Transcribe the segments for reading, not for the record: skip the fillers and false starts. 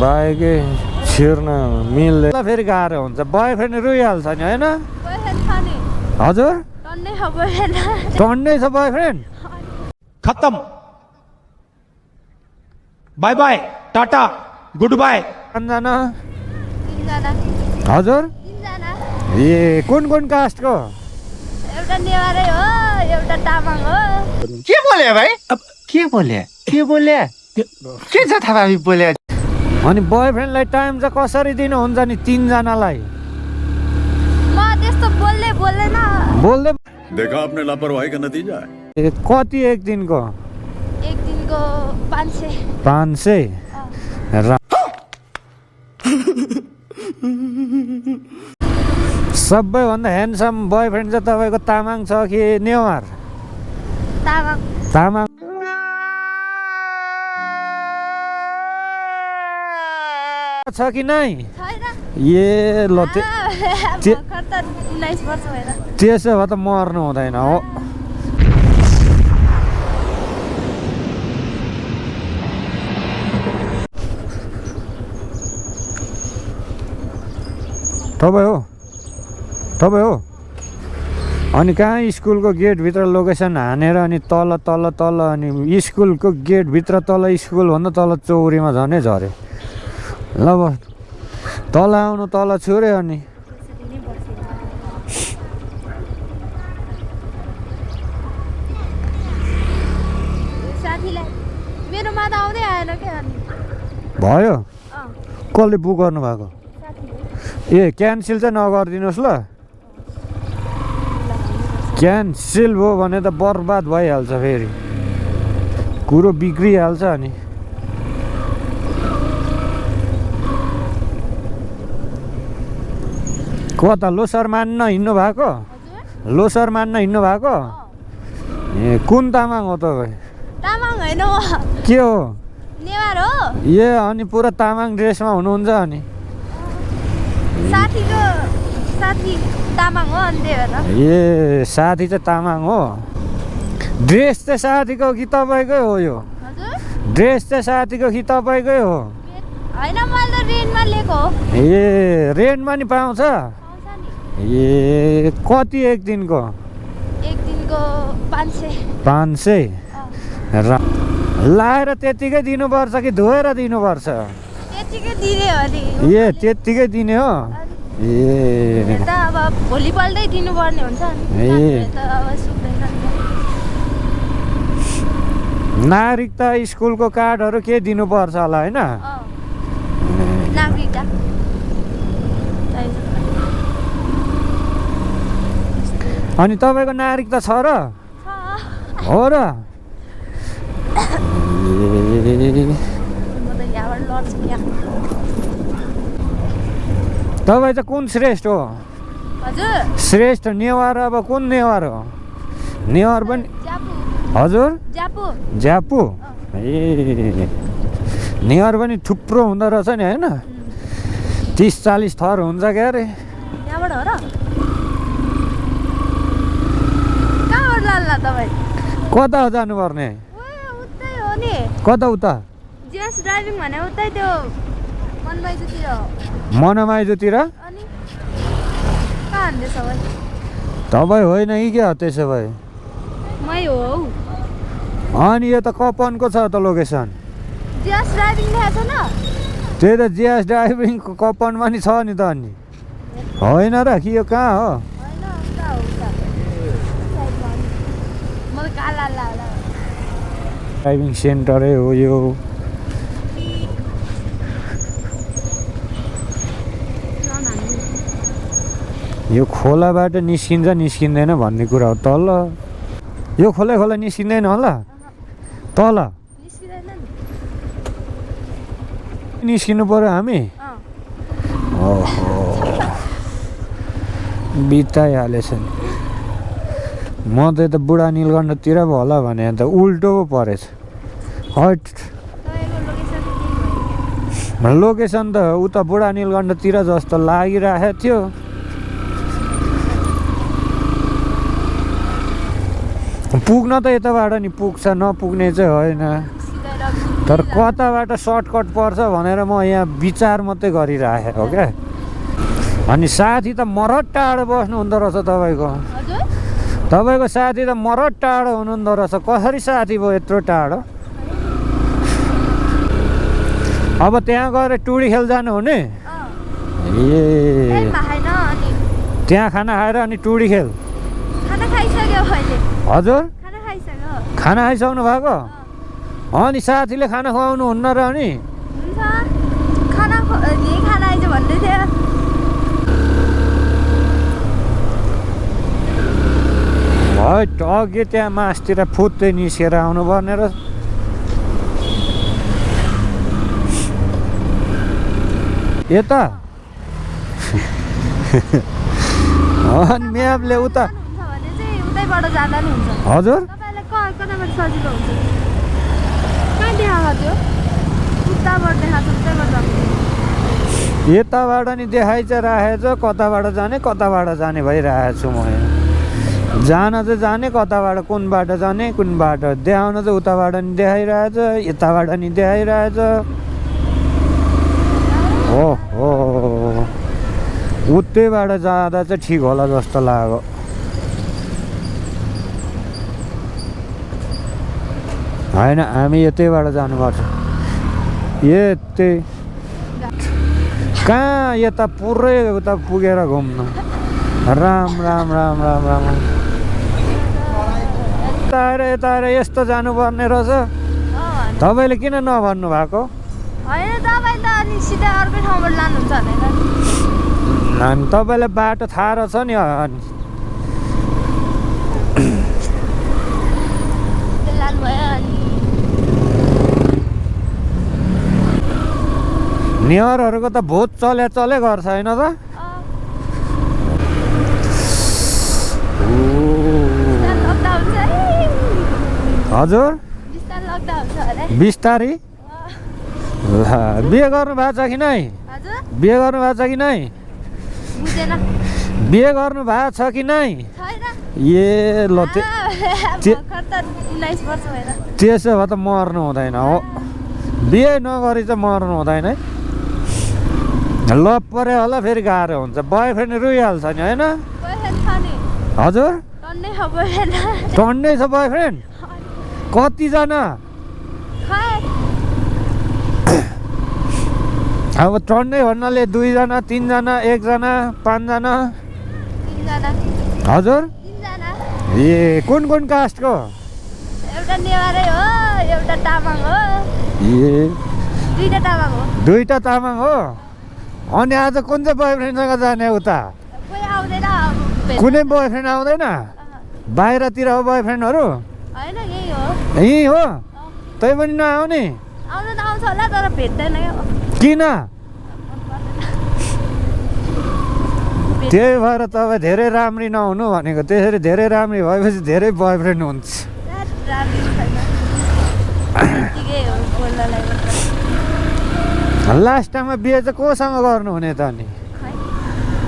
बाइकै छिर्न मिल्दैन फेरि गाह्रो हुन्छ बोयफ्रेन्ड रुइहाल्छ नि होइन हजुर टन्नै छ बोयफ्रेन्ड खत्म bye bye tata goodbye कतिजना हजुर ए कुन कास्टको एउटा नेवारै हो एउटा तामाङ हो के बोले भाइ के बोले के छ थाहा बोले अनि बोयफ्रेन्डलाई टाइम चाहिँ कसरी दिनुहुन्छ नि तीनजनालाई म त्यस्तो बोल्दैन बोल्दै देखा आपने लापरवाही का नतीजा है कति एक दिनको 500 सबैभन्दा ह्यान्डसम बोयफ्रेन्ड चाहिँ तपाईँको तामाङ छ कि नेवार तामाङ छ कि नै ए ल त्यसो भए त मर्नु हुँदैन हो तपाईँ हो अनि कहाँ स्कुलको गेटभित्र लोकेसन हानेर अनि तल अनि स्कुलको गेटभित्र तल स्कुलभन्दा तल चौरीमा झनै झऱ्यो ल अब तल आउनु तल छुर्यो अनि भयो कसले बुक गर्नु भएको ए क्यान्सल चाहिँ नगरिदिनुहोस् ल क्यान्सल भयो भने त बर्बाद भइहाल्छ फेरि कुरो बिग्रिहाल्छ अनि कता लोसार मान्न हिँड्नु भएको ए कुन तामाङ हो तपाईँ के हो ए अनि पुरा तामाङ ड्रेसमा हुनुहुन्छ अनि ए साथी चाहिँ तामाङ हो ड्रेस चाहिँ साथीको कि तपाईँकै हो यो ड्रेस चाहिँ साथीको कि तपाईँकै हो ए रेन्टमा नि पाउँछ ए कति एक दिनको 500 लाएर त्यतिकै दिनुपर्छ कि धोएर दिनुपर्छ ए त्यतिकै दिने हो ए भोलिपल्टै दिनुपर्ने हुन्छ नागरिकता स्कुलको कार्डहरू के दिनुपर्छ होला होइन अनि तपाईँको नागरिकता छ र हो र तपाईँ चाहिँ कुन श्रेष्ठ हो श्रेष्ठ नेवार अब कुन नेवार हो नेवार पनि हजुर ज्यापु ए नेवार पनि थुप्रो हुँदो रहेछ नि होइन 30-40 थर हुन्छ क्या अरे कता हो जानुपर्ने कता उता मनमाइजोतिर तपाईँ होइन कि क्या त्यसो भए अनि यो त कपनको छ त लोकेसन त्यही त जिएस ड्राइभिङको कपनमा नि छ नि त अनि होइन र कि यो कहाँ हो ड्राइभिङ सेन्टरै हो यो खोलाबाट निस्किँदैन भन्ने कुरा हो तल यो खोला निस्किँदैन होला तल निस्किनु पर्यो हामी ओहो बिताइहालेछ नि म त यता बुढा नीलकण्ठतिर पो होला भने त उल्टो पो परेछ हट लोकेसन त उता बुढा नीलकण्ठतिर जस्तो लागिरहेको थियो पुग्न त यताबाट नि पुग्छ नपुग्ने चाहिँ होइन तर कताबाट सर्टकट पर्छ भनेर म यहाँ विचार मात्रै गरिरहेको हो क्या। अनि साथी त मरद टाढो बस्नु हुँदो रहेछ तपाईँको। हजुर तपाईँको साथी त मरद टाढो हुनुहुँदो रहेछ। कसरी साथी भयो यत्रो टाढो? अब त्यहाँ गएर टुडी खेल जानुहुने? ए त्यहाँ खाना खाएर अनि टुडी खेल? खाना खाइसक्यो अहिले। हजुर खाना खाइसक्यो। खाना खाइसक्नु भएको? अनि साथीले खाना खुवाउनु हुन्न र? अनि हुन्छ खाना यही खाना आइज भन्दै थियो। है अघि त्यहाँ मासतिर फुत्तै निस्केर आउनु पर्ने र। यता अनि म्यापले उता भने चाहिँ उतैबाट जाँदा नि हुन्छ। हजुर तपाईँलाई कताबाट सजिलो हुन्छ? कहाँ देखाएको थियो? उताबाट देखाएको उतैबाट जानु। यताबाट नि देखाइ चाहिँ राखेको छ, कताबाट जाने कताबाट जाने भइरहेको छु म। जान चाहिँ जाने कताबाट, कुन बाटो जाने कुन बाटो देखाउन चाहिँ उताबाट नि देखाइरहेछ, यताबाट नि देखाइरहेछ। ओहो उतैबाट जाँदा चाहिँ ठिक होला जस्तो लाग्यो। होइन हामी यतैबाट जानुपर्छ। यतै कहाँ यता पुरै उता पुगेर घुम्नु। राम राम राम राम राम यता आएर यस्तो जानुपर्ने रहेछ। तपाईँले किन नभन्नु भएको? होइन तपाईँ त अनि सिधै अर्कै ठाउँबाट लानुहुन्छ भनेर। अनि तपाईँलाई बाटो थाहा रहेछ नि। अनि लानुभयो अनि नेहरहरूको त भोट चले गर्छ होइन त? हजुर बिस्तारी बिहे गर्नु भएको छ कि नै? बिहे गर्नु भएको छ कि नै? बिहे गर्नु भएको छ कि नै? ए ल त्यसो भए त मर्नु हुँदैन हो। बिहे नगरी चाहिँ मर्नु हुँदैन है। लभ परे होला फेरि गाह्रो हुन्छ। बोयफ्रेन्ड रुइहाल्छ नि होइन? हजुर टन्नै छ बोयफ्रेन्ड? कतिजना? अब टन्नै भन्नाले 2 जना 3 जना 1 जना 5 जना? हजुर ए कुन कुन कास्टको? एउटा नेवारै हो, एउटा तामाङ हो। ए दुईटा तामाङ हो। दुईटा तामाङ हो। अनि आज कुन चाहिँ बोयफ्रेन्डसँग जाने उता? कोही आउँदैन। कुनै बोयफ्रेन्ड आउँदैन? बाहिरतिर हो बोयफ्रेन्डहरू? होइन यही हो। यही हो? तै पनि नआउने? आउनु त आउँछ होला तर भेट्दैन क्या। किन? त्यही भएर तपाईँ धेरै राम्री नहुनु भनेको। त्यसरी धेरै राम्री भएपछि धेरै बोयफ्रेन्ड हुन्छ। लास्ट टाइममा बिहे चाहिँ कोसँग गर्नुहुने त? अनि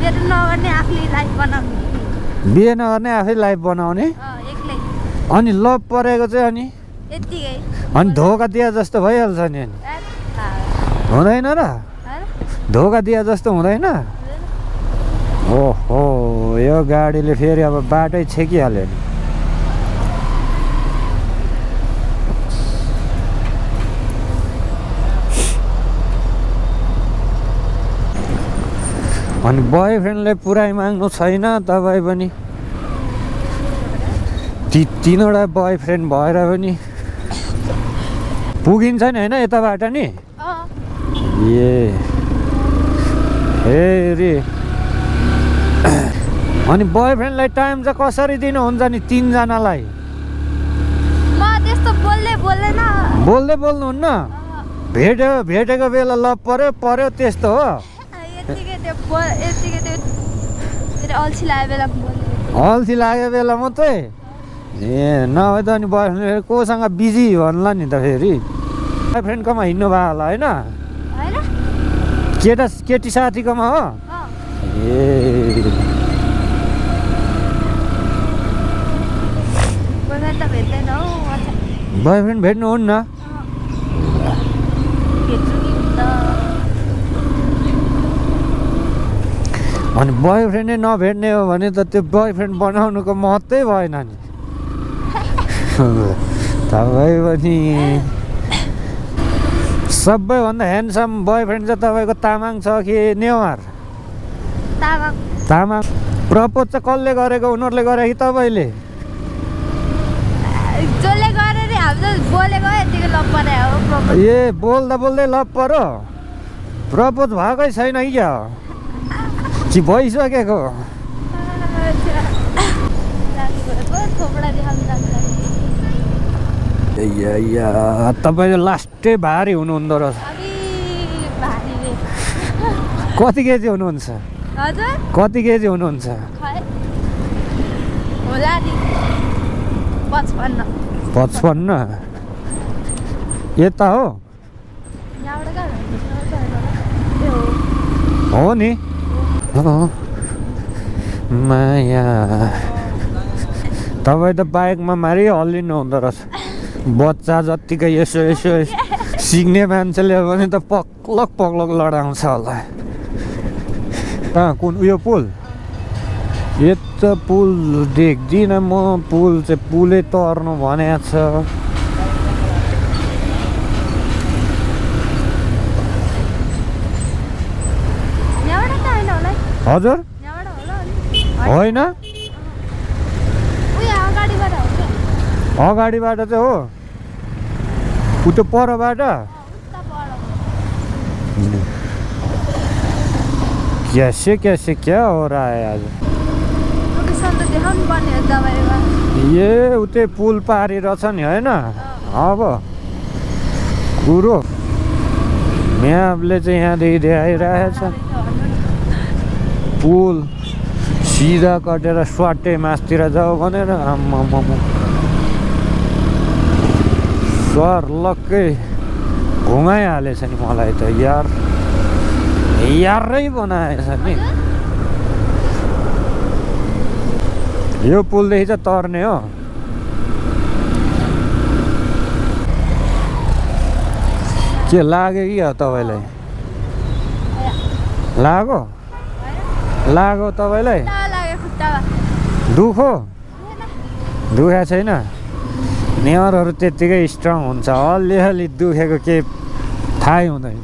बिहे नगर्ने आफूले लाइफ बनाउने। बिहे नगर्ने आफै लाइफ बनाउने? एक्लै। अनि लभ परेको चाहिँ अनि यत्तिकै अनि धोका दिए जस्तो भइहाल्छ नि। अनि हुँदैन र? धोका दिए जस्तो हुँदैन? ओहो यो गाडीले फेरि अब बाटै छेकिहाल्यो नि। अनि बोयफ्रेन्डले पुरै माग्नु छैन तपाईँ पनि? 3वटा बोयफ्रेन्ड भएर पनि पुगिन्छ नि होइन यताबाट नि? ए फेरि अनि बोयफ्रेन्डलाई टाइम चाहिँ कसरी दिनुहुन्छ नि 3 जनालाई? म त्यस्तो बोल्दैन। बोल्दै बोल्नुहुन्न? भेटेको बेला लभ पर्यो त्यस्तो हो? अल्छी लागेको बेला बोल्ने। अल्छी लागेको बेला मात्रै? ए नभए त अनि बोयफ्रेन्ड कोसँग बिजी भन्ला नि त फेरि। बोयफ्रेन्डकोमा हिँड्नु भयो होला होइन? केटी साथीकोमा हो? ए बोयफ्रेन्ड भेट्नुहुन्न? बोयफ्रेन्डै नभेट्ने हो भने त त्यो बोयफ्रेन्ड बनाउनुको महत्त्वै भएन नि तपाईँ पनि सबैभन्दा ह्यान्डसम बोयफ्रेन्ड चाहिँ तपाईँको तामाङ छ कि नेवार तामाङ तामाङ प्रपोज चाहिँ कसले गरेको उनीहरूले गरे कि तपाईँले जसले गरे नि हामी त बोलेको यतिको लप परे हो प्रपोज ए बोल्दा बोल्दै लप पऱ्यो प्रपोज भएकै छैन कि क्या कि भइसकेको तपाईँ लास्टै भारी हुनुहुँदो रहेछ कति केजी हुनुहुन्छ हजुर कति केजी हुनुहुन्छ होला नि 55 55 यता हो यहाँबाट कहाँ हो नि माया तपाईँ त बाइकमा मारि हल्लिनु हुँदो रहेछ बच्चा जत्तिकै यसो यसो सिक्ने मान्छेले भने त पक्लक पक्लक लडाउँछ होला कहाँ कुन उयो पुल यता पुल देख्दिनँ म पुल चाहिँ पुलै तर्नु भनेको छ हजुर होइन अगाडिबाट चाहिँ हो उ त्यो परबाट कैसे क्या हो रहा है आज ये उतै पुल पारी रहेछ नि होइन अब कुरो म्यापले चाहिँ यहाँदेखि देखाइरहेछ पुल सिधा कटेर स्वाटै मासतिर जाऊ भनेर आम्मामा सर लक्कै घुमाइहालेछ नि मलाई त यारै बनाएछ नि यो पुलदेखि चाहिँ तर्ने हो के लाग्यो कि तपाईँलाई लाग्यो तपाईँलाई दुखो दुखेको छैन नेवरहरू त्यत्तिकै स्ट्रङ हुन्छ अलिअलि दुखेको केही थाहै हुँदैन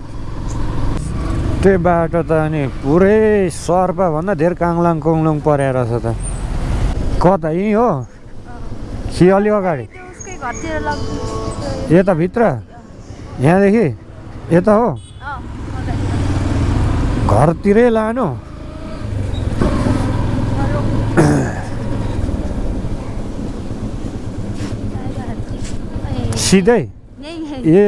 त्यो बाटो त अनि पुरै सर्पभन्दा धेर काङलाङ कुङलुङ परेर छ त कता यहीँ हो कि अलि अगाडि यता भित्र यहाँदेखि यता हो घरतिरै लानु सिधै ए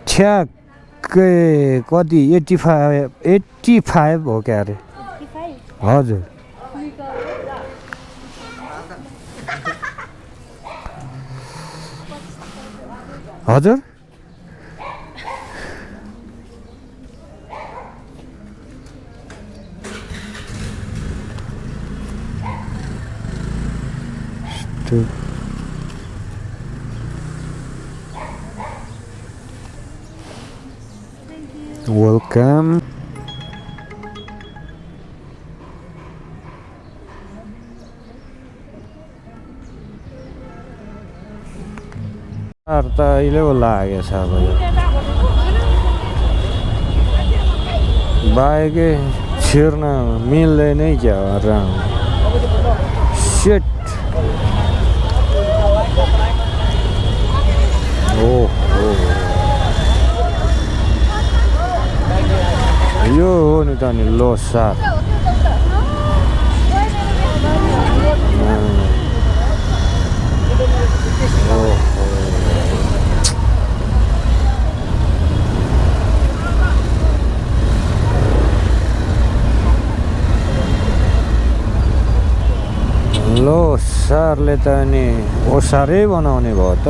ठ्याक्कै कति 85 हो क्या अरे हजुर हजुर welcome त अहिले लागेछ अब बाइकै छिर्न मिल्दैनै क्या सेट यो हो नि त नि लोसार लोसारले त नि ओसारै बनाउने भयो त